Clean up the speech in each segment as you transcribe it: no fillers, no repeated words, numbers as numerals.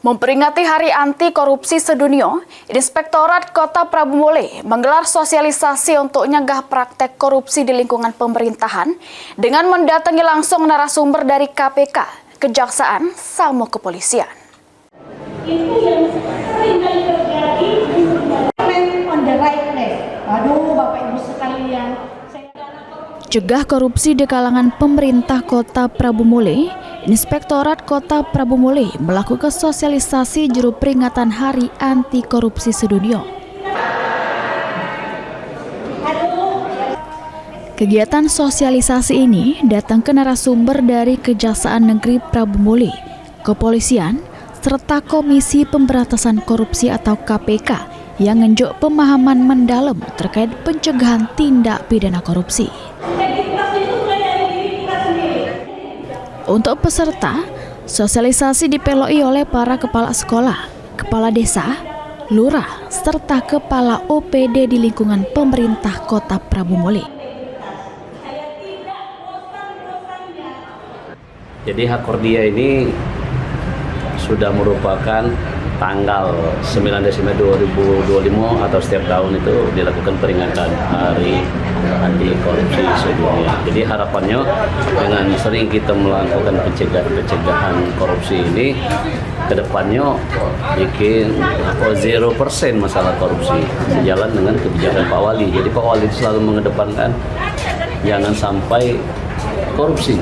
Memperingati Hari Anti Korupsi Sedunia, Inspektorat Kota Prabu Mule menggelar sosialisasi untuk mencegah praktek korupsi di lingkungan pemerintahan dengan mendatangi langsung narasumber dari KPK, Kejaksaan, sama kepolisian. Itu yang sering kali terjadi on the right place. Aduh, Bapak Ibu sekalian. Cegah korupsi di kalangan pemerintah Kota Prabu Mule, Inspektorat Kota Prabu Mule melakukan sosialisasi juru peringatan Hari Anti Korupsi Sedunia. Kegiatan sosialisasi ini datang ke narasumber dari Kejaksaan Negeri Prabu Mule, Kepolisian, serta Komisi Pemberantasan Korupsi atau KPK yang ngenjuk pemahaman mendalam terkait pencegahan tindak pidana korupsi. Untuk peserta, sosialisasi dipeloi oleh para kepala sekolah, kepala desa, lurah, serta kepala OPD di lingkungan pemerintah Kota Prabu Mule. Jadi Hakordia ini sudah merupakan tanggal 9 Desember 2025 atau setiap tahun itu dilakukan peringatan Hari Anti Korupsi Sedunia. Jadi harapannya dengan sering kita melakukan pencegahan korupsi ini, kedepannya bikin 0% masalah korupsi sejalan dengan kebijakan Pak Wali. Jadi Pak Wali selalu mengedepankan jangan sampai korupsi.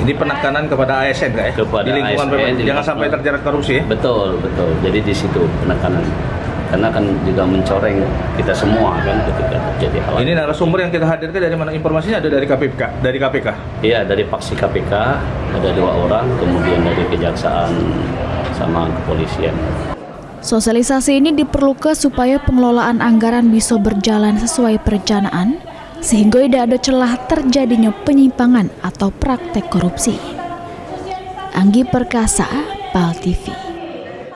Ini penekanan kepada ASN ya? Kepada di lingkungan ASN, jangan sampai terjerat korupsi ya? Betul. Jadi di situ penekanan. Karena kan juga mencoreng kita semua kan ketika terjadi hal. Ini narasumber yang kita hadirkan dari mana informasinya? Ada dari KPK? Iya, dari faksi KPK ada 2 orang, kemudian dari Kejaksaan sama kepolisian. Sosialisasi ini diperlukan supaya pengelolaan anggaran bisa berjalan sesuai perencanaan, sehingga tidak ada celah terjadinya penyimpangan atau praktek korupsi. Anggi Perkasa, PAL TV.